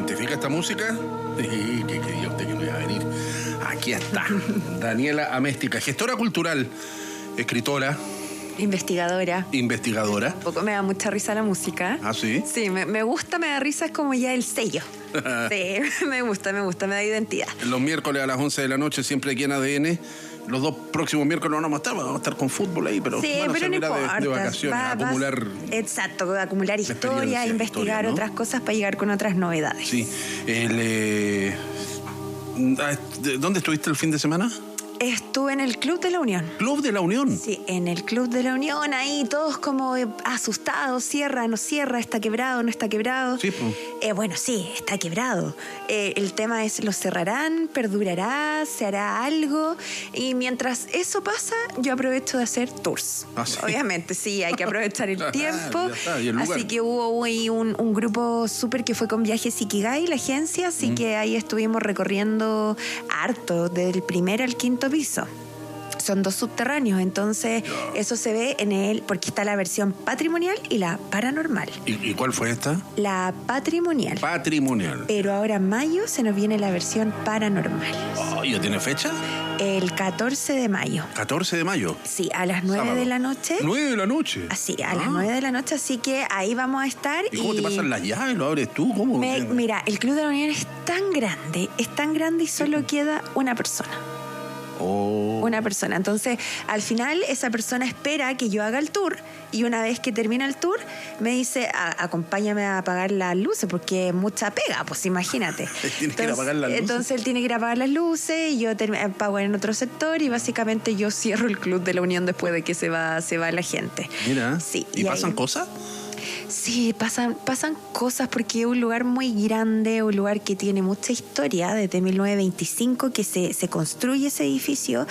¿Identifica esta música? Sí, ¿qué quería usted que no iba a venir? Aquí está. Daniela Améstica, gestora cultural, escritora. Investigadora. Investigadora. Un poco me da mucha risa la música. ¿Ah, sí? Sí, me gusta, me da risa, es como ya el sello. Sí, me gusta, me da identidad. Los miércoles a las 11 de la noche, siempre aquí en ADN. Los 2 próximos miércoles no vamos a estar con fútbol ahí, pero sí, bueno, pero no importa. de vacaciones, acumular. Exacto, acumular historia, investigar, ¿no?, otras cosas para llegar con otras novedades. Sí. ¿Dónde estuviste el fin de semana? Estuve en el Club de la Unión. ¿Club de la Unión? Sí, en el Club de la Unión, ahí todos como asustados, cierra, no cierra, está quebrado, no está quebrado. Sí, pues. Bueno, sí, está quebrado. El tema es, ¿lo cerrarán? ¿Perdurará? ¿Se hará algo? Y mientras eso pasa, yo aprovecho de hacer tours. ¿Ah, sí? Obviamente, sí, hay que aprovechar el tiempo. ¿Y el lugar? Así que hubo ahí un grupo súper que fue con Viajes Ikigai, la agencia, así que ahí estuvimos recorriendo harto, del primer al quinto piso. Son 2 subterráneos, entonces eso se ve en él, porque está la versión patrimonial y la paranormal. ¿Y cuál fue esta? La patrimonial. Patrimonial. Pero ahora en mayo se nos viene la versión paranormal. Oh, ¿ya tiene fecha? El 14 de mayo. 14 de mayo. Sí, a las 9 Sábado. de la noche. 9 de la noche. Así, a las 9 de la noche, así que ahí vamos a estar. ¿Y cómo te pasan las llaves? ¿Lo abres tú? ¿Cómo? Mira, el Club de la Unión es tan grande y solo queda una persona. Oh. Una persona. Entonces, al final, esa persona espera que yo haga el tour y una vez que termina el tour, me dice, acompáñame a apagar las luces porque es mucha pega, pues imagínate. ¿Tienes que ir a apagar las luces? Entonces, él tiene que ir a apagar las luces y yo apago en otro sector y básicamente yo cierro el Club de la Unión después de que se va la gente. Mira. Sí, ¿Y pasan cosas? Sí, pasan cosas porque es un lugar muy grande, un lugar que tiene mucha historia, desde 1925 que se construye ese edificio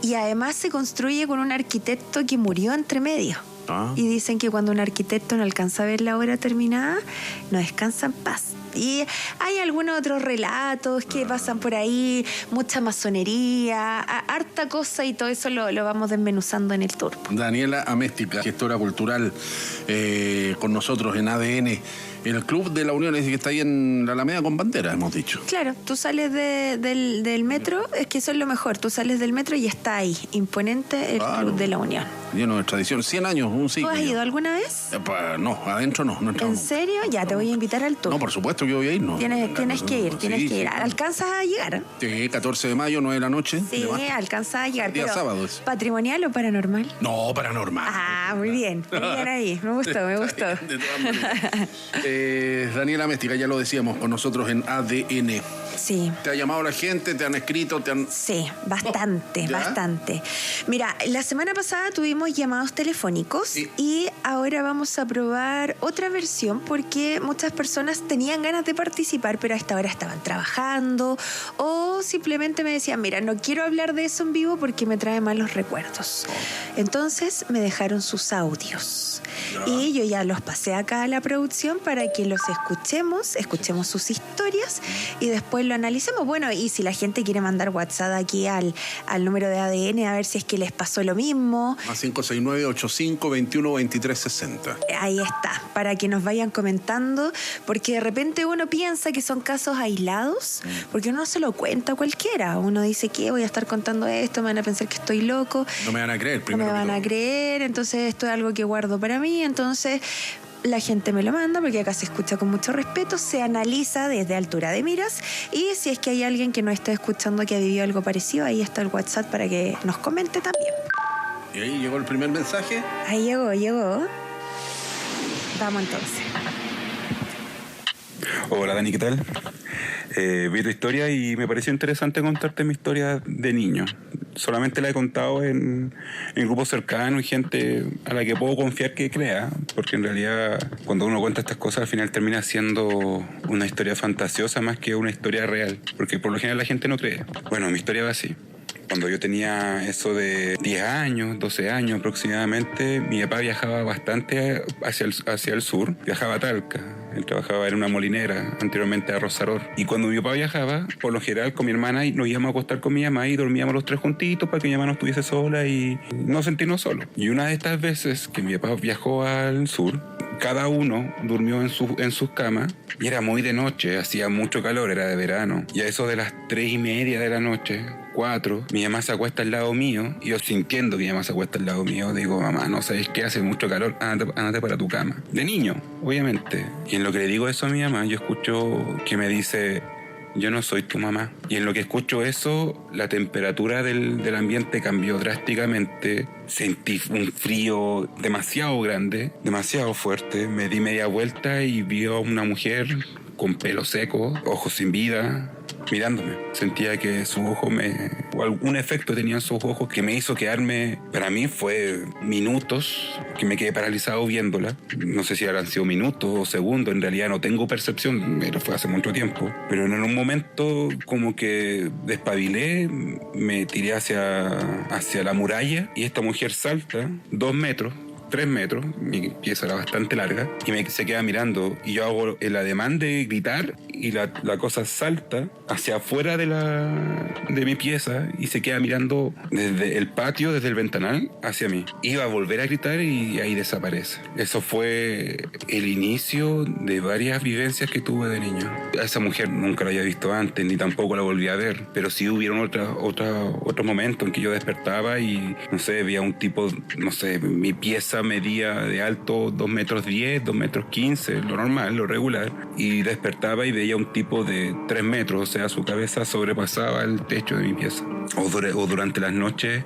y además se construye con un arquitecto que murió entre medio. Ah. Y dicen que cuando un arquitecto no alcanza a ver la obra terminada, no descansa en paz. Y hay algunos otros relatos que pasan por ahí, mucha masonería, harta cosa y todo eso lo vamos desmenuzando en el tour. Daniela Améstica, gestora cultural, con nosotros en ADN. El Club de la Unión es que está ahí en la Alameda con bandera, hemos dicho. Claro, tú sales del metro, es que eso es lo mejor, tú sales del metro y está ahí, imponente el Club de la Unión. Lleno de tradición, 100 años, un siglo. ¿Tú has ido alguna vez? No, adentro no he entrado. ¿En serio? Ya, te voy a invitar al tour. No, por supuesto que voy a ir, ¿no? Tienes que ir, tienes que ir. ¿Alcanzas a llegar? Sí, 14 de mayo, 9 de la noche. Sí, alcanzas a llegar. Día pero sábado es. ¿Patrimonial o paranormal? No, paranormal. Ah, muy bien ahí. Me gustó. De todas maneras. Daniela Améstica, ya lo decíamos, con nosotros en ADN. Sí. ¿Te ha llamado la gente? ¿Te han escrito? Sí, bastante, ¿Ya? bastante. Mira, la semana pasada tuvimos llamados telefónicos y ahora vamos a probar otra versión porque muchas personas tenían ganas de participar, pero a esta hora estaban trabajando o simplemente me decían, mira, no quiero hablar de eso en vivo porque me trae malos recuerdos. Entonces me dejaron sus audios. Y yo ya los pasé acá a la producción para que los escuchemos sus historias y después lo analicemos. Bueno, y si la gente quiere mandar WhatsApp aquí al número de ADN a ver si es que les pasó lo mismo. A 569-85-21-2360. Ahí está, para que nos vayan comentando, porque de repente uno piensa que son casos aislados, porque uno no se lo cuenta a cualquiera. Uno dice que voy a estar contando esto, me van a pensar que estoy loco. No me van a creer, primero. No me van a creer, entonces esto es algo que guardo para mí, entonces la gente me lo manda porque acá se escucha con mucho respeto, se analiza desde altura de miras y si es que hay alguien que no esté escuchando que ha vivido algo parecido, ahí está el WhatsApp para que nos comente también. ¿Y ahí llegó el primer mensaje? Ahí llegó. Vamos entonces. Hola Dani, ¿qué tal? Vi tu historia y me pareció interesante contarte mi historia de niño. Solamente la he contado en grupos cercanos y gente a la que puedo confiar que crea, porque en realidad cuando uno cuenta estas cosas al final termina siendo una historia fantasiosa más que una historia real, porque por lo general la gente no cree. Bueno, mi historia va así. Cuando yo tenía eso de 10 años, 12 años aproximadamente, mi papá viajaba bastante hacia el sur, viajaba a Talca. Él trabajaba en una molinera, anteriormente a Rosaror. Y cuando mi papá viajaba, por lo general con mi hermana nos íbamos a acostar con mi mamá y dormíamos los 3 juntitos para que mi mamá no estuviese sola y no sentirnos solos. Y una de estas veces que mi papá viajó al sur, cada uno durmió en sus camas y era muy de noche, hacía mucho calor, era de verano. Y a eso de las 3:30 de la noche, 4, mi mamá se acuesta al lado mío y yo sintiendo que mi mamá se acuesta al lado mío digo, mamá, ¿no sabes qué? Hace mucho calor, ándate para tu cama. De niño, obviamente. Y en lo que le digo eso a mi mamá, yo escucho que me dice, yo no soy tu mamá. Y en lo que escucho eso, la temperatura del ambiente cambió drásticamente. Sentí un frío demasiado grande, demasiado fuerte. Me di media vuelta y vi a una mujer con pelo seco, ojos sin vida, mirándome. Sentía que sus ojos o algún efecto tenían sus ojos que me hizo quedarme, para mí fue minutos, que me quedé paralizado viéndola. No sé si habrán sido minutos o segundos, en realidad no tengo percepción, pero fue hace mucho tiempo. Pero en un momento como que despabilé, me tiré hacia la muralla y esta mujer salta 2 metros, 3 metros, mi pieza era bastante larga, y se queda mirando, y yo hago el ademán de gritar, y la cosa salta hacia afuera de mi pieza, y se queda mirando desde el patio, desde el ventanal, hacia mí. Iba a volver a gritar y ahí desaparece. Eso fue el inicio de varias vivencias que tuve de niño. A esa mujer nunca la había visto antes, ni tampoco la volví a ver, pero sí hubieron otro momento en que yo despertaba y, no sé, veía un tipo, no sé, mi pieza medía de alto 2,10 metros, 2,15 metros, lo normal, lo regular, y despertaba y veía un tipo de 3 metros, o sea, su cabeza sobrepasaba el techo de mi pieza. O durante las noches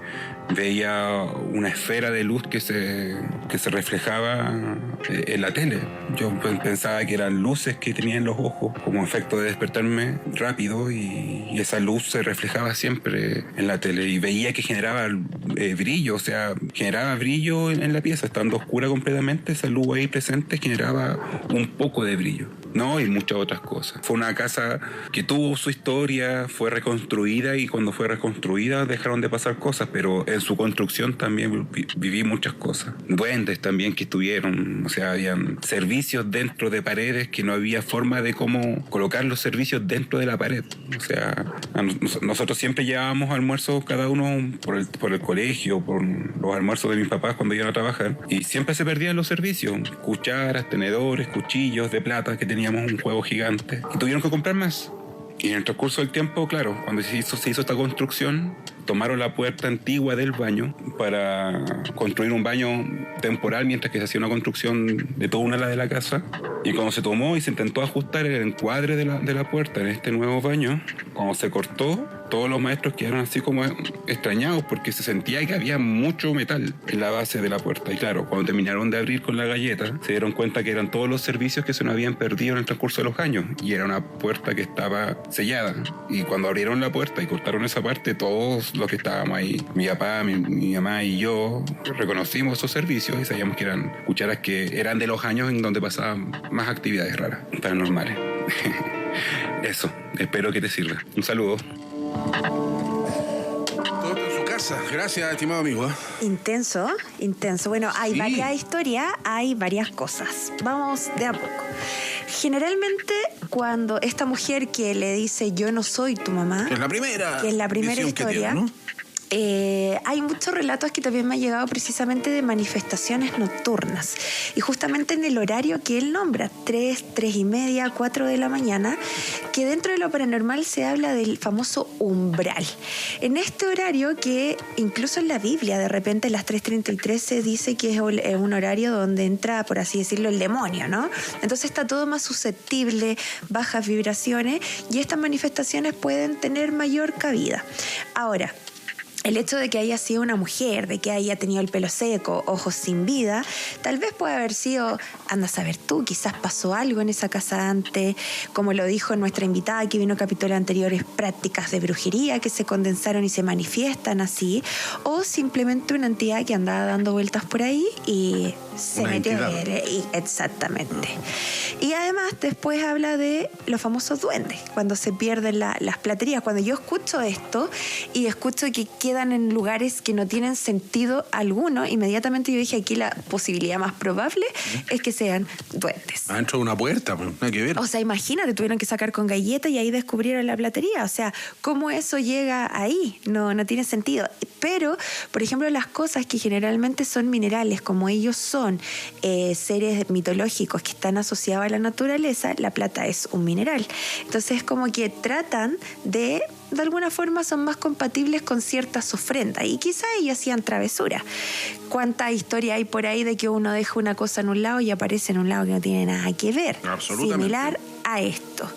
veía una esfera de luz que se reflejaba en la tele. Yo pensaba que eran luces que tenía en los ojos como efecto de despertarme rápido, y esa luz se reflejaba siempre en la tele y veía que generaba brillo, o sea, generaba brillo en la pieza, estando oscura completamente, esa luz ahí presente generaba un poco de brillo, ¿no? Y muchas otras cosas. Fue una casa que tuvo su historia, fue reconstruida, y cuando fue reconstruida dejaron de pasar cosas, pero en su construcción también viví muchas cosas. Duendes también que estuvieron, o sea, habían servicios dentro de paredes que no había forma de cómo colocar los servicios dentro de la pared. O sea, nosotros siempre llevábamos almuerzos cada uno por el colegio, por los almuerzos de mis papás cuando iban a trabajar, y siempre se perdían los servicios, cucharas, tenedores, cuchillos de plata, que teníamos un juego gigante, y tuvieron que comprar más. Y en el transcurso del tiempo, claro, cuando se hizo esta construcción, tomaron la puerta antigua del baño para construir un baño temporal mientras que se hacía una construcción de toda una ala de la casa. Y cuando se tomó y se intentó ajustar el encuadre de la puerta en este nuevo baño, cuando se cortó, todos los maestros quedaron así como extrañados porque se sentía que había mucho metal en la base de la puerta. Y claro, cuando terminaron de abrir con la galleta, se dieron cuenta que eran todos los servicios que se nos habían perdido en el transcurso de los años. Y era una puerta que estaba sellada. Y cuando abrieron la puerta y cortaron esa parte, todos los que estábamos ahí, mi papá, mi mamá y yo, reconocimos esos servicios y sabíamos que eran cucharas que eran de los años en donde pasaban más actividades raras, paranormales. Eso, espero que te sirva. Un saludo. Todo en su casa. Gracias, estimado amigo. Intenso. Bueno, hay varias historias, hay varias cosas. Vamos de a poco. Generalmente, cuando esta mujer que le dice yo no soy tu mamá, que es la primera historia, ¿no? Hay muchos relatos que también me han llegado precisamente de manifestaciones nocturnas, y justamente en el horario que él nombra, 3:30, 4 de la mañana, que dentro de lo paranormal se habla del famoso umbral. En este horario, que incluso en la Biblia de repente a las 3:33 se dice que es un horario donde entra, por así decirlo, el demonio, ¿no? Entonces está todo más susceptible, bajas vibraciones, y estas manifestaciones pueden tener mayor cabida. Ahora, el hecho de que haya sido una mujer, de que haya tenido el pelo seco, ojos sin vida, tal vez puede haber sido, anda a saber tú, quizás pasó algo en esa casa antes, como lo dijo nuestra invitada que vino en capítulos anteriores, prácticas de brujería que se condensaron y se manifiestan así, o simplemente una entidad que andaba dando vueltas por ahí y se metió exactamente. Y Y además después habla de los famosos duendes, cuando se pierden las platerías. Cuando yo escucho esto y escucho que quedan en lugares que no tienen sentido alguno, inmediatamente yo dije, aquí la posibilidad más probable es que sean duendes. Adentro de una puerta, pues, nada que ver. O sea, imagínate, tuvieron que sacar con galleta y ahí descubrieron la platería. O sea, ¿cómo eso llega ahí? No tiene sentido. Pero, por ejemplo, las cosas que generalmente son minerales, como ellos son seres mitológicos que están asociados a la naturaleza, la plata es un mineral. Entonces es como que tratan de alguna forma son más compatibles con ciertas ofrendas y quizá ellos hacían travesuras. ¿Cuánta historia hay por ahí de que uno deja una cosa en un lado y aparece en un lado que no tiene nada que ver? Absolutamente. Similar a esto.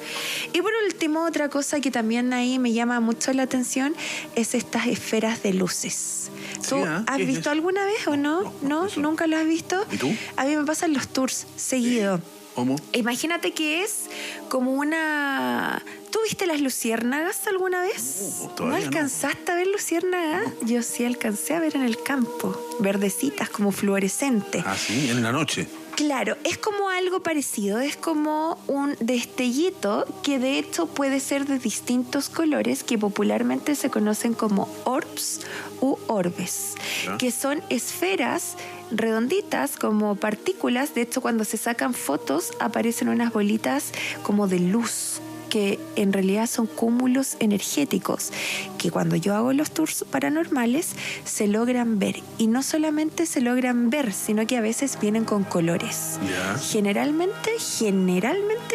Y por último, otra cosa que también ahí me llama mucho la atención es estas esferas de luces. ¿Tú has visto alguna vez o no? ¿No? ¿Nunca lo has visto? ¿Y tú? A mí me pasan los tours seguido. ¿Cómo? Imagínate que es como una... ¿Tú viste las luciérnagas alguna vez? ¿No alcanzaste a ver luciérnagas? No. Yo sí alcancé a ver en el campo, verdecitas como fluorescentes. Ah, sí, en la noche. Claro, es como algo parecido, es como un destellito que de hecho puede ser de distintos colores que popularmente se conocen como orbs u orbes, que son esferas redonditas como partículas. De hecho, cuando se sacan fotos aparecen unas bolitas como de luz, que en realidad son cúmulos energéticos que cuando yo hago los tours paranormales se logran ver, y no solamente se logran ver, sino que a veces vienen con colores. Generalmente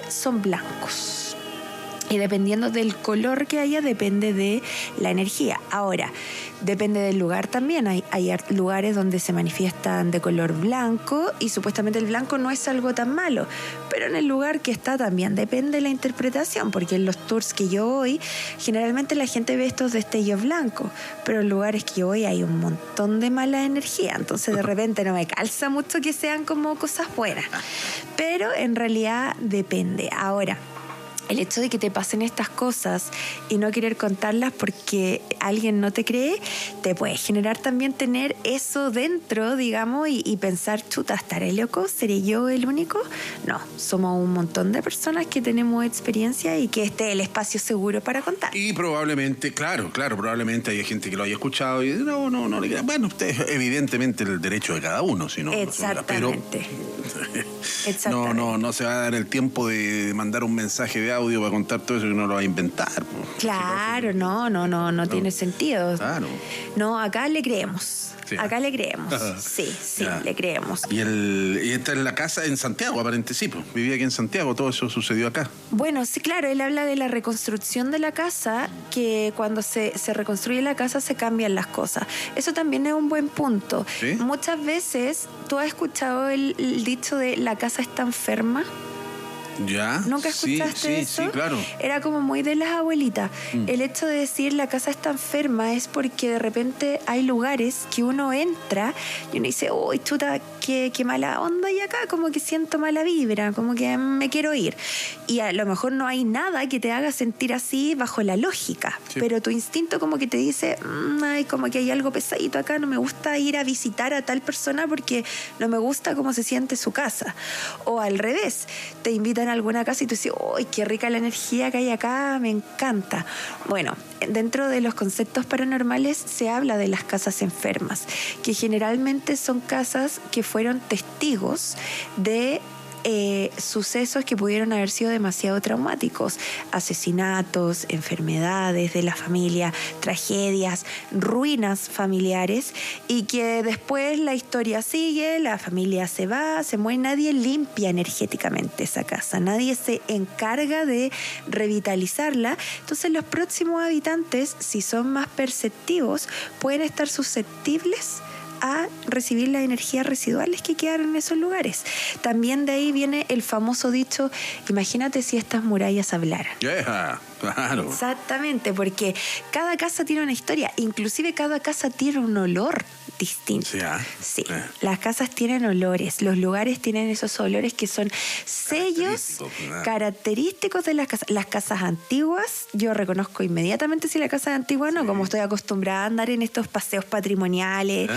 son blancos. Y dependiendo del color que haya, depende de la energía. Ahora, depende del lugar también. Hay lugares donde se manifiestan de color blanco y supuestamente el blanco no es algo tan malo. Pero en el lugar que está también depende de la interpretación, porque en los tours que yo voy, generalmente la gente ve estos destellos blancos, pero en lugares que yo voy hay un montón de mala energía. Entonces de repente no me calza mucho que sean como cosas buenas. Pero en realidad depende. Ahora, el hecho de que te pasen estas cosas y no querer contarlas porque alguien no te cree, te puede generar también tener eso dentro, digamos, y pensar, chuta, ¿estaré loco? ¿Seré yo el único? No, somos un montón de personas que tenemos experiencia y que este es el espacio seguro para contar. Y probablemente, claro, probablemente haya gente que lo haya escuchado y no le queda. Bueno, usted, evidentemente el derecho de cada uno, si no. Exactamente. Pero no se va a dar el tiempo de mandar un mensaje de audio para contar todo eso, que no lo va a inventar. Claro, no tiene sentido. Claro. No, acá le creemos. Sí. Acá le creemos. Sí, le creemos. Y esta es la casa en Santiago, aparentemente, sí, pues. Vivía aquí en Santiago, todo eso sucedió acá. Bueno, sí, claro, él habla de la reconstrucción de la casa, que cuando se reconstruye la casa se cambian las cosas. Eso también es un buen punto. ¿Sí? Muchas veces, ¿tú has escuchado el dicho de la casa está enferma? ¿Ya? ¿Nunca escuchaste eso? Sí, claro. Era como muy de las abuelitas. El hecho de decir la casa está enferma es porque de repente hay lugares que uno entra y uno dice, uy, chuta, qué mala onda hay acá, como que siento mala vibra, como que me quiero ir. Y a lo mejor no hay nada que te haga sentir así bajo la lógica, pero tu instinto como que te dice, ay, como que hay algo pesadito acá, no me gusta ir a visitar a tal persona porque no me gusta cómo se siente su casa. O al revés, te invitan a alguna casa y tú dices, ¡ay, qué rica la energía que hay acá! Me encanta. Bueno, dentro de los conceptos paranormales se habla de las casas enfermas, que generalmente son casas que fueron testigos de sucesos que pudieron haber sido demasiado traumáticos, asesinatos, enfermedades de la familia, tragedias, ruinas familiares, y que después la historia sigue, la familia se va, se muere, nadie limpia energéticamente esa casa, nadie se encarga de revitalizarla. Entonces los próximos habitantes, si son más perceptivos, pueden estar susceptibles a recibir las energías residuales que quedaron en esos lugares. También de ahí viene el famoso dicho, imagínate si estas murallas hablaran. Claro. Exactamente, porque cada casa tiene una historia, inclusive cada casa tiene un olor. distinto. Sí, Sí, las casas tienen olores, los lugares tienen esos olores que son sellos característicos de las casas. Las casas antiguas, yo reconozco inmediatamente si la casa es antigua o no, como estoy acostumbrada a andar en estos paseos patrimoniales.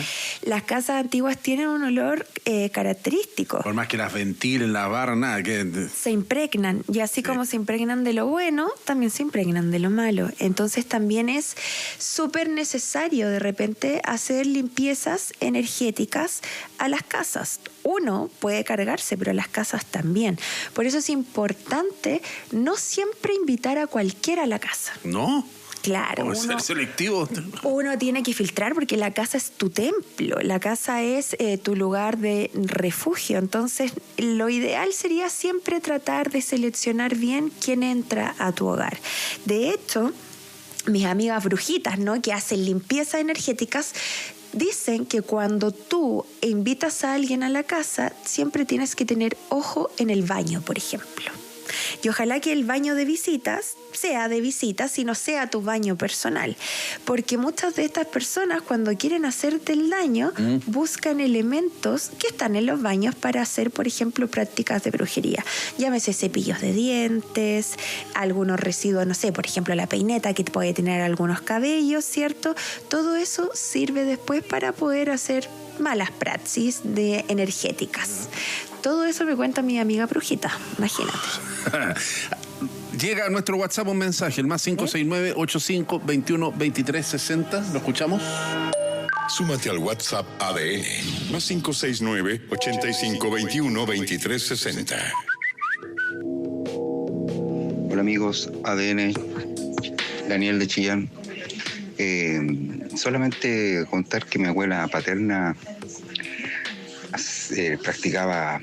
Las casas antiguas tienen un olor característico. Por más que las ventilen, las barras, nada. Se impregnan, y así como se impregnan de lo bueno, también se impregnan de lo malo. Entonces también es súper necesario de repente hacer limpiezas energéticas a las casas. Uno puede cargarse, pero las casas también. Por eso es importante no siempre invitar a cualquiera a la casa. ¿No? Claro. ¿Cómo ser selectivo? Uno tiene que filtrar porque la casa es tu templo, la casa es tu lugar de refugio. Entonces, lo ideal sería siempre tratar de seleccionar bien quién entra a tu hogar. De hecho, mis amigas brujitas, ¿no?, que hacen limpiezas energéticas, dicen que cuando tú invitas a alguien a la casa, siempre tienes que tener ojo en el baño, por ejemplo. Y ojalá que el baño de visitas sea de visitas y no sea tu baño personal. Porque muchas de estas personas, cuando quieren hacerte el daño, buscan elementos que están en los baños para hacer, por ejemplo, prácticas de brujería. Llámese cepillos de dientes, algunos residuos, no sé, por ejemplo, la peineta que puede tener algunos cabellos, ¿cierto? Todo eso sirve después para poder hacer malas praxis de energéticas. Todo eso me cuenta mi amiga brujita, imagínate. Llega a nuestro WhatsApp un mensaje, el más 569-85-21-23-60. ¿Lo escuchamos? Súmate al WhatsApp ADN, más 569-85-21-23-60. Hola amigos, ADN, Daniel de Chillán. Solamente contar que mi abuela paterna practicaba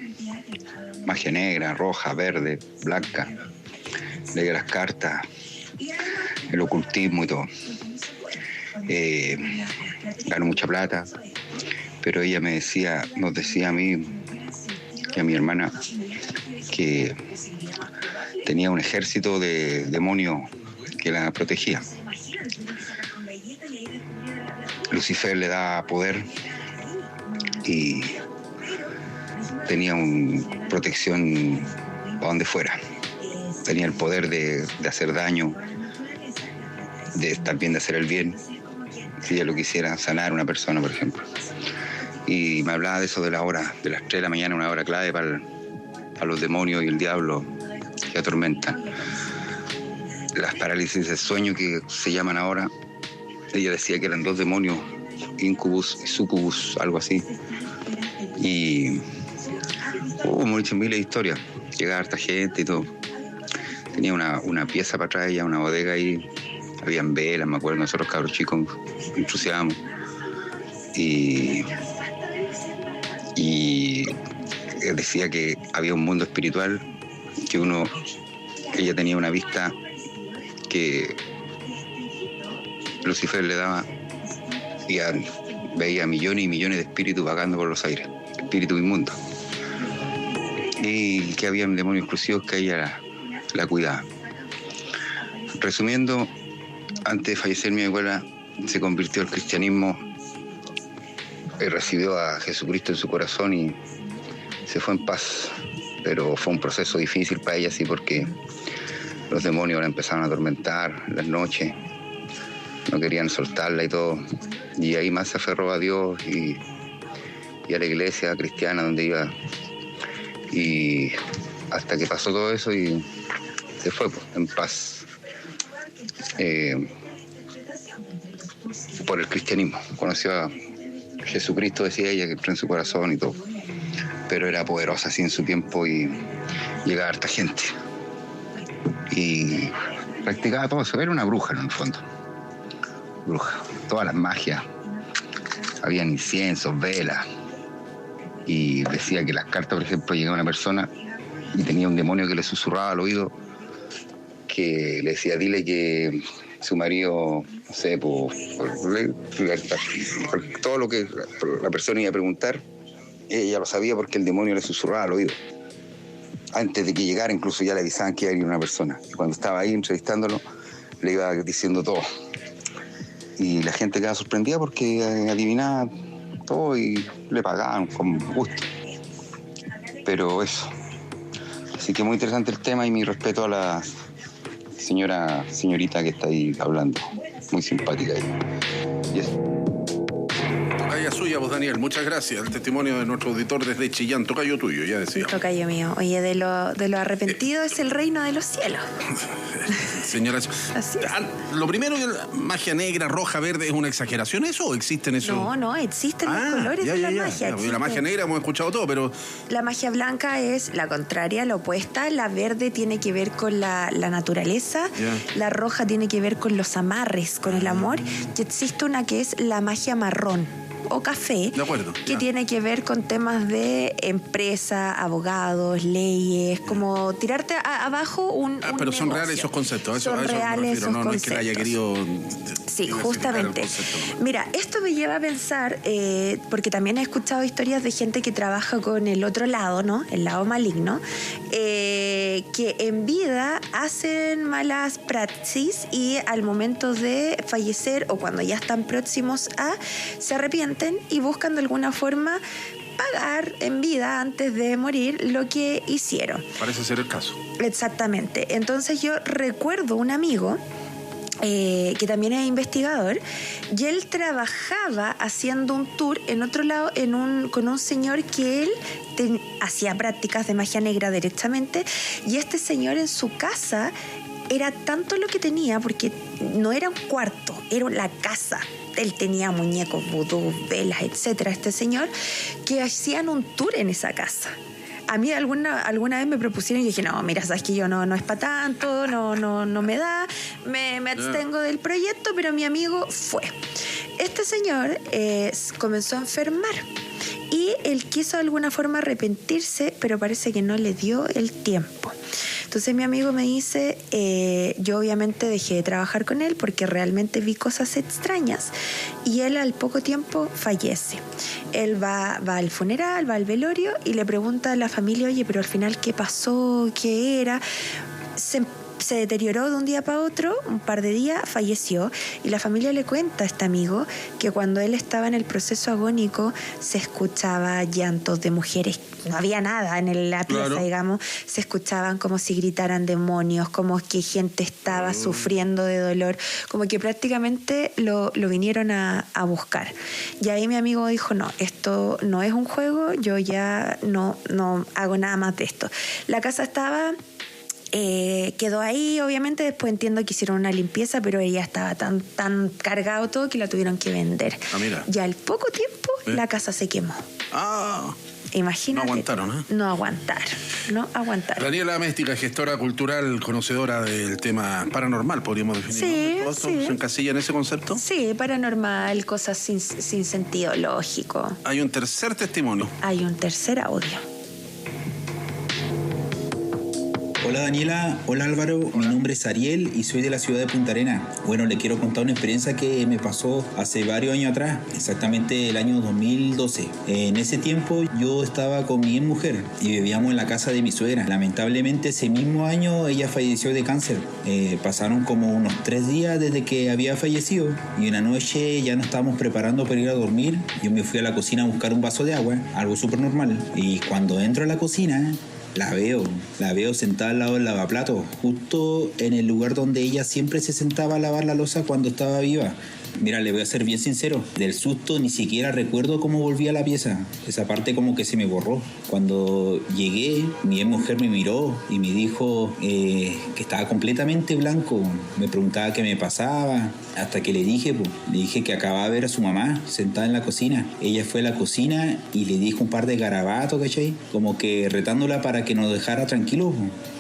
magia negra, roja, verde, blanca, leía las cartas, el ocultismo y todo. Ganó mucha plata, pero ella nos decía a mí y a mi hermana que tenía un ejército de demonios que la protegía. Lucifer le daba poder y tenía una protección a donde fuera. Tenía el poder de hacer daño, de estar bien, de hacer el bien, si ella lo quisiera, sanar a una persona, por ejemplo. Y me hablaba de eso de la hora, de las 3 de la mañana, una hora clave para los demonios y el diablo que atormentan. Las parálisis del sueño que se llaman ahora, ella decía que eran 2 demonios, incubus y sucubus, algo así. Y hubo muchas miles de historias, llegaba harta gente y todo. Tenía una pieza para atrás, ella, una bodega ahí, habían velas, me acuerdo, nosotros cabros chicos intrusiábamos. Y decía que había un mundo espiritual, que ella tenía una vista que Lucifer le daba y veía millones y millones de espíritus vagando por los aires, espíritus inmundos. Y que había demonios exclusivos que ella la cuidaba. Resumiendo, antes de fallecer mi abuela se convirtió al cristianismo, recibió a Jesucristo en su corazón y se fue en paz. Pero fue un proceso difícil para ella, sí, porque los demonios la empezaron a atormentar las noches, no querían soltarla y todo. Y ahí más se aferró a Dios y a la iglesia cristiana donde iba. Y hasta que pasó todo eso y se fue en paz por el cristianismo. Conoció a Jesucristo, decía ella, que entró en su corazón y todo. Pero era poderosa así en su tiempo y llegaba harta gente. Y practicaba todo eso. Era una bruja en el fondo. Bruja. Todas las magias. Habían inciensos, velas. Y decía que las cartas, por ejemplo, llegaba una persona y tenía un demonio que le susurraba al oído, que le decía, dile que su marido, no sé, por todo lo que la persona iba a preguntar, ella lo sabía porque el demonio le susurraba al oído. Antes de que llegara, incluso ya le avisaban que iba a ir una persona. Y cuando estaba ahí entrevistándolo, le iba diciendo todo. Y la gente quedaba sorprendida porque adivinaba todo y le pagaban con gusto. Pero eso. Así que muy interesante el tema y mi respeto a la señorita que está ahí hablando. Muy simpática. Y eso. Tocaya suya, vos, Daniel. Muchas gracias. El testimonio de nuestro auditor desde Chillán. Tocayo tuyo, ya decía. Tocayo mío. Oye, de lo arrepentido es el reino de los cielos. Señora, Así es. lo primero, magia negra, roja, verde, ¿es una exageración eso o existen eso? No, existen los colores de la magia. La magia negra hemos escuchado todo, pero... La magia blanca es la contraria, la opuesta. La verde tiene que ver con la naturaleza. La roja tiene que ver con los amarres, con el amor. Y existe una que es la magia marrón o café, de acuerdo, que tiene que ver con temas de empresa, abogados, leyes, como tirarte abajo un pero son negocio. reales esos conceptos. Son reales esos conceptos. No es que haya querido... Sí, justamente. Mira, esto me lleva a pensar, porque también he escuchado historias de gente que trabaja con el otro lado, ¿no? El lado maligno, que en vida hacen malas praxis y al momento de fallecer o cuando ya están próximos a, se arrepienten y buscan de alguna forma pagar en vida antes de morir lo que hicieron. Parece ser el caso. Exactamente. Entonces yo recuerdo un amigo que también es investigador, y él trabajaba haciendo un tour en otro lado con un señor que él hacía prácticas de magia negra directamente, y este señor en su casa era tanto lo que tenía, porque no era un cuarto, era la casa. Él tenía muñecos vudú, velas, etcétera, este señor, que hacían un tour en esa casa. A mí alguna vez me propusieron y dije, no, mira, sabes que yo no es para tanto, no me da, me abstengo del proyecto, pero mi amigo fue. Este señor comenzó a enfermar y él quiso de alguna forma arrepentirse, pero parece que no le dio el tiempo. Entonces mi amigo me dice, yo obviamente dejé de trabajar con él porque realmente vi cosas extrañas, y él al poco tiempo fallece. Él va al funeral, va al velorio y le pregunta a la familia, oye, pero al final ¿qué pasó? ¿Qué era? Se deterioró de un día para otro, un par de días, falleció, y la familia le cuenta a este amigo que cuando él estaba en el proceso agónico se escuchaba llantos de mujeres, no había nada en la pieza, claro, digamos, se escuchaban como si gritaran demonios, como que gente estaba sufriendo de dolor, como que prácticamente lo vinieron a buscar. Y ahí mi amigo dijo, no, esto no es un juego, yo ya no hago nada más de esto. La casa estaba... quedó ahí, obviamente. Después entiendo que hicieron una limpieza, pero ella estaba tan cargado todo que la tuvieron que vender. Mira. Y al poco tiempo la casa se quemó. Imagínate. No aguantaron, ¿eh? No aguantaron. Daniela Améstica, gestora cultural, conocedora del tema paranormal, podríamos definirlo. Sí, ¿Todo esto se encasilla en ese concepto? Sí, paranormal, cosas sin sentido lógico. Hay un tercer testimonio. Hay un tercer audio. Hola Daniela, hola Álvaro, mi nombre es Ariel y soy de la ciudad de Punta Arenas. Bueno, le quiero contar una experiencia que me pasó hace varios años atrás, exactamente el año 2012. En ese tiempo yo estaba con mi mujer y vivíamos en la casa de mi suegra. Lamentablemente ese mismo año ella falleció de cáncer. Pasaron como unos 3 días desde que había fallecido y una noche ya nos estábamos preparando para ir a dormir. Yo me fui a la cocina a buscar un vaso de agua, algo súper normal. Y cuando entro a la cocina... La veo sentada al lado del lavaplatos, justo en el lugar donde ella siempre se sentaba a lavar la loza cuando estaba viva. Mira, le voy a ser bien sincero, del susto ni siquiera recuerdo cómo volví a la pieza. Esa parte como que se me borró. Cuando llegué, mi mujer me miró y me dijo que estaba completamente blanco. Me preguntaba qué me pasaba, hasta que le dije que acababa de ver a su mamá sentada en la cocina. Ella fue a la cocina y le dijo un par de garabatos, ¿cachai? Como que retándola para que nos dejara tranquilos.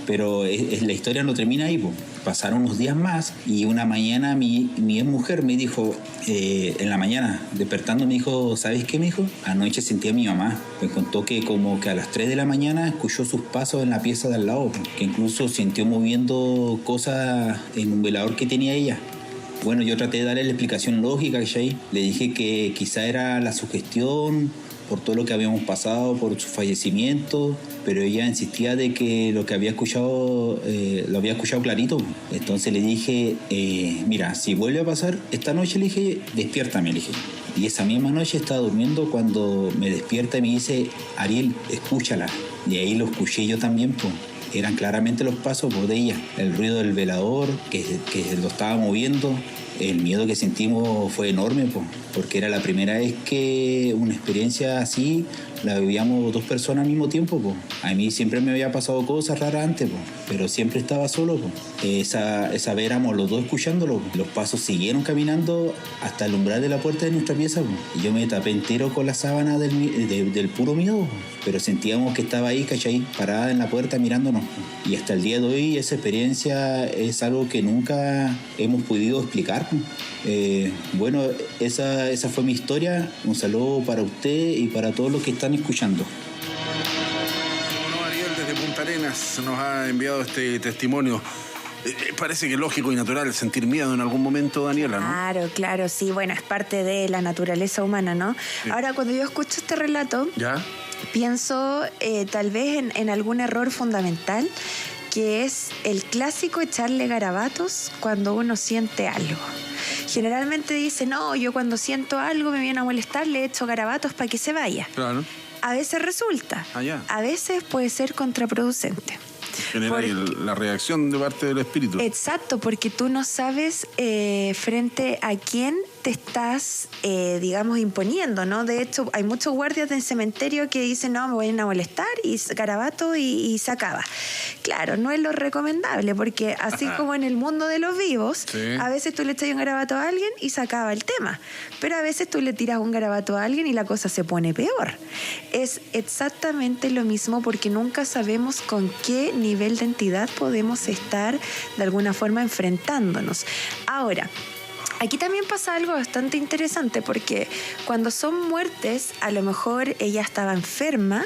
Pero la historia no termina ahí. Pasaron unos días más y una mañana mi mujer me dijo, en la mañana, despertando, me dijo, ¿sabes qué? Me dijo, anoche sentí a mi mamá. Me contó que como que a las 3 de la mañana escuchó sus pasos en la pieza de al lado, que incluso sintió moviendo cosas en un velador que tenía ella. Bueno, yo traté de darle la explicación lógica, ¿cachai? Le dije que quizá era la sugestión por todo lo que habíamos pasado, por su fallecimiento, pero ella insistía de que lo que había escuchado, lo había escuchado clarito. Entonces le dije, mira, si vuelve a pasar esta noche, le dije, despiértame, le dije. Y esa misma noche estaba durmiendo cuando me despierta y me dice, Ariel, escúchala. Y ahí lo escuché yo también, pues. Eran claramente los pasos de ella, el ruido del velador que lo estaba moviendo. El miedo que sentimos fue enorme, porque era la primera vez que una experiencia así la vivíamos dos personas al mismo tiempo. A mí siempre me había pasado cosas raras antes, pero siempre estaba solo. Esa vez éramos los dos escuchándolo. Los pasos siguieron caminando hasta el umbral de la puerta de nuestra pieza. Y yo me tapé entero con la sábana del puro miedo. Pero sentíamos que estaba ahí, ¿cachai? Parada en la puerta mirándonos. Y hasta el día de hoy esa experiencia es algo que nunca hemos podido explicar. Bueno, esa fue mi historia. Un saludo para usted y para todos los que están escuchando. Bueno, Ariel desde Punta Arenas nos ha enviado este testimonio. Parece que es lógico y natural sentir miedo en algún momento, Daniela, ¿no? Claro, sí. Bueno, es parte de la naturaleza humana, ¿no? Sí. Ahora, cuando yo escucho este relato, ¿ya? Pienso tal vez en algún error fundamental, que es el clásico echarle garabatos cuando uno siente algo. Generalmente dice, no, yo cuando siento algo me viene a molestar, le echo garabatos para que se vaya. Claro. A veces resulta, a veces puede ser contraproducente. Genera la reacción de parte del espíritu. Exacto, porque tú no sabes frente a quién te estás, digamos, imponiendo, ¿no? De hecho, hay muchos guardias del cementerio que dicen, no, me voy a molestar, y garabato y se acaba. Claro, no es lo recomendable, porque así como en el mundo de los vivos, sí, a veces tú le echas un garabato a alguien y se acaba el tema, pero a veces tú le tiras un garabato a alguien y la cosa se pone peor. Es exactamente lo mismo, porque nunca sabemos con qué nivel de entidad podemos estar de alguna forma enfrentándonos. Ahora, aquí también pasa algo bastante interesante, porque cuando son muertes, a lo mejor ella estaba enferma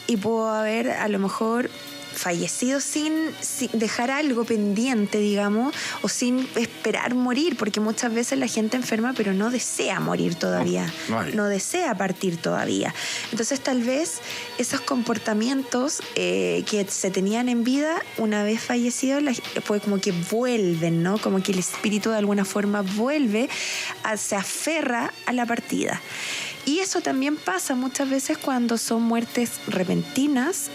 y pudo haber a lo mejor fallecido sin dejar algo pendiente, digamos, o sin esperar morir, porque muchas veces la gente enferma pero no desea morir todavía, no desea partir todavía. Entonces tal vez esos comportamientos que se tenían en vida, una vez fallecido, pues como que vuelven, ¿no? Como que el espíritu de alguna forma vuelve, se aferra a la partida. Y eso también pasa muchas veces cuando son muertes repentinas,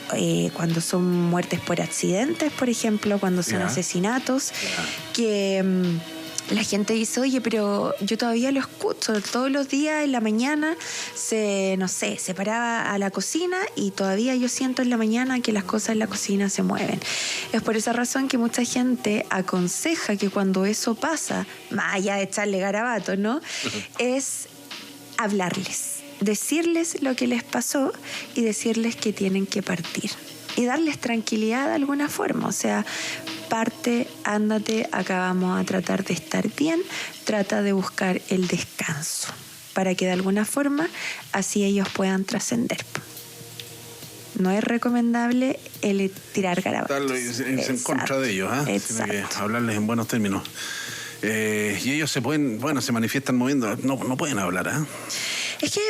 cuando son muertes por accidentes, por ejemplo, cuando son asesinatos, que la gente dice, oye, pero yo todavía lo escucho, todos los días en la mañana se paraba a la cocina y todavía yo siento en la mañana que las cosas en la cocina se mueven. Es por esa razón que mucha gente aconseja que cuando eso pasa, más allá de echarle garabatos, ¿no? Es hablarles, decirles lo que les pasó y decirles que tienen que partir y darles tranquilidad de alguna forma. O sea, parte, ándate, acá vamos a tratar de estar bien, trata de buscar el descanso para que de alguna forma así ellos puedan trascender. No es recomendable el tirar garabatos. Estar en contra de ellos, sino que hablarles en buenos términos. Y ellos se manifiestan moviendo, no pueden hablar, Es que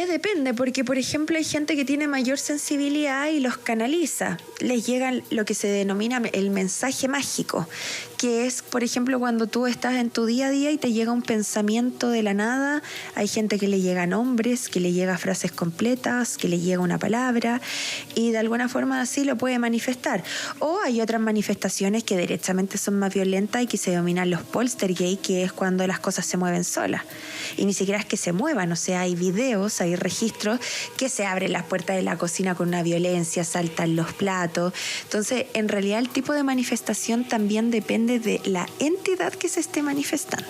depende, porque por ejemplo hay gente que tiene mayor sensibilidad y los canaliza. Les llega lo que se denomina el mensaje mágico, que es, por ejemplo, cuando tú estás en tu día a día y te llega un pensamiento de la nada. Hay gente que le llega nombres, que le llega frases completas, que le llega una palabra, y de alguna forma así lo puede manifestar. O hay otras manifestaciones que directamente son más violentas y que se denominan los poltergeist, que es cuando las cosas se mueven solas. Y ni siquiera es que se muevan, o sea, hay videos, hay registros que se abren las puertas de la cocina con una violencia, saltan los platos. Entonces, en realidad el tipo de manifestación también depende de la entidad que se esté manifestando.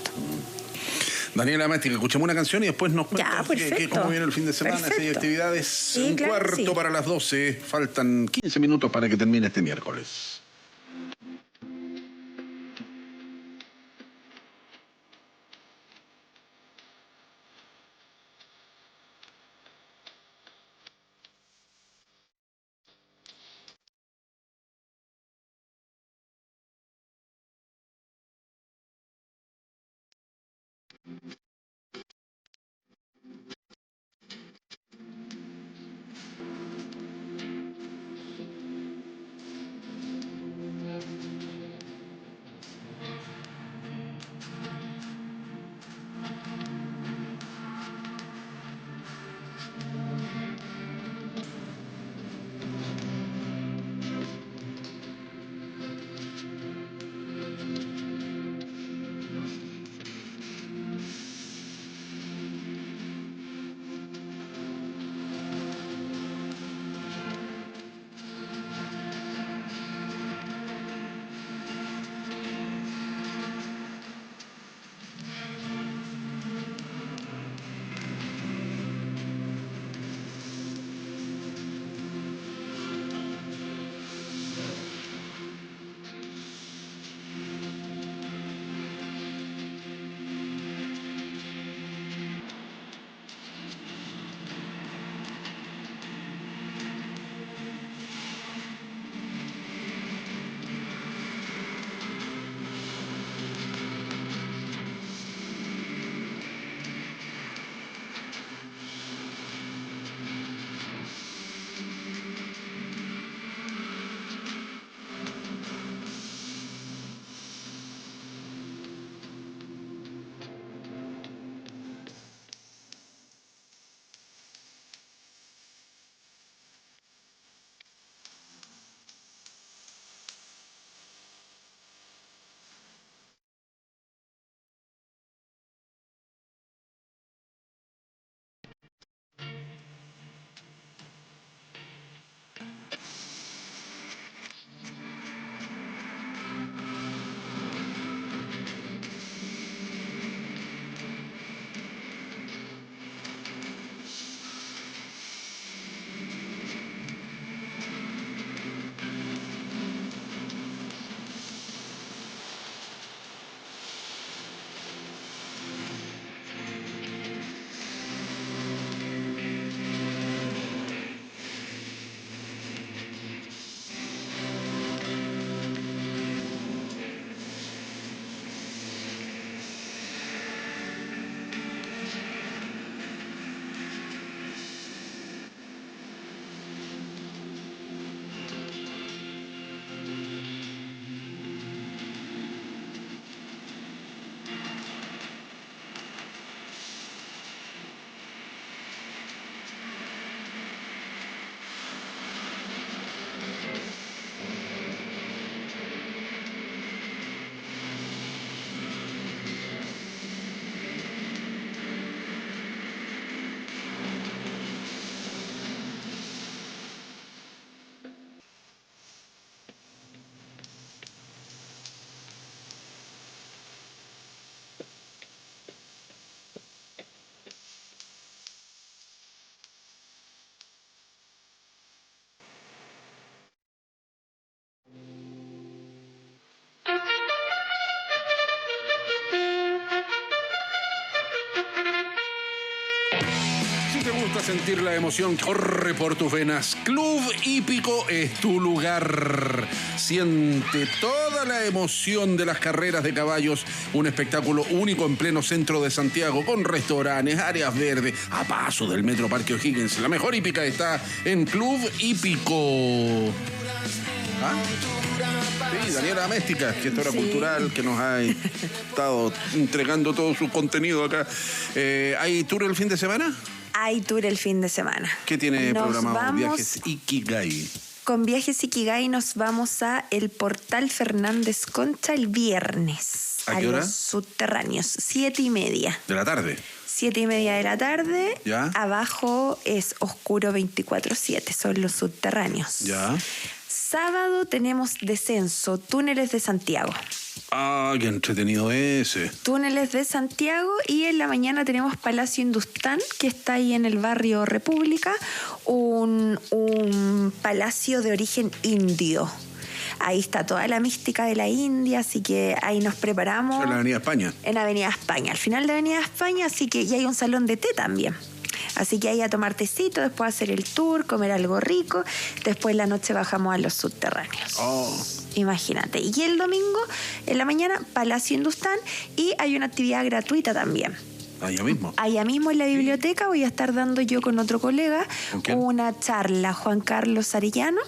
Daniela Mástica, escuchemos una canción y después nos cuentas cómo viene el fin de semana. Si hay actividades, sí, un cuarto para las 12. Faltan 15 minutos para que termine este miércoles. gusta sentir la emoción que corre por tus venas, Club Hípico es tu lugar. Siente toda la emoción de las carreras de caballos, un espectáculo único en pleno centro de Santiago, con restaurantes, áreas verdes, a paso del Metro Parque O'Higgins. La mejor hípica está en Club Hípico. ¿Ah? Sí, Daniela Améstica, gestora cultural, que nos ha estado entregando todo su contenido acá. ¿Hay tour el fin de semana? Hay tour el fin de semana. ¿Qué tiene programado? Viajes Ikigai. Con Viajes Ikigai nos vamos a el Portal Fernández Concha el viernes. ¿A qué hora? Los subterráneos, 7:30. ¿De la tarde? 7:30 de la tarde. ¿Ya? Abajo es oscuro 24/7, son los subterráneos. ¿Ya? Sábado tenemos descenso, Túneles de Santiago. Ah, qué entretenido ese. Túneles de Santiago, y en la mañana tenemos Palacio Hindustán, que está ahí en el barrio República, un palacio de origen indio. Ahí está toda la mística de la India, así que ahí nos preparamos. ¿En la Avenida España? En Avenida España, al final de Avenida España, así que ya hay un salón de té también. Así que ahí a tomar tecito, después hacer el tour, comer algo rico, después en la noche bajamos a los subterráneos. Oh. Imagínate. Y el domingo, en la mañana, Palacio Hindustán, y hay una actividad gratuita también. Allá mismo. Allá mismo en la biblioteca voy a estar dando yo con otro colega una charla, Juan Carlos Arellano.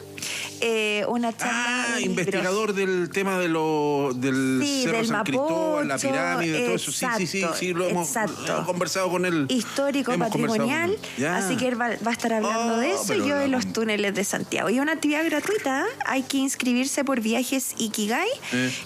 Una charla. Investigador del tema de del Cerro del San Mapocho, Cristóbal, la pirámide, todo eso. Sí, lo hemos conversado con él. Histórico, patrimonial. Así que él va a estar hablando de eso, y yo de los túneles de Santiago. Y una actividad gratuita, hay que inscribirse por Viajes Ikigai,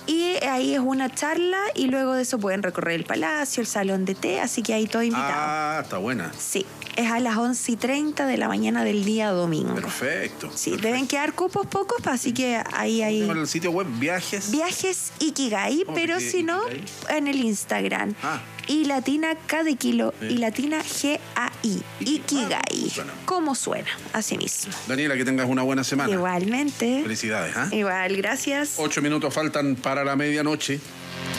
y ahí es una charla, y luego de eso pueden recorrer el palacio, el salón de té, así que ahí todo invitado. Ah, está buena. Sí, es a las 11:30 de la mañana del día domingo. Perfecto. Sí, deben quedar cupos pocos, así que ahí hay... En el sitio web Viajes Ikigai, pero si no, en el Instagram. Y latina K de kilo, y latina GAI. Ikigai. ¿Cómo suena? Así mismo. Daniela, que tengas una buena semana. Igualmente. Felicidades. Igual, gracias. 8 minutos faltan para la medianoche.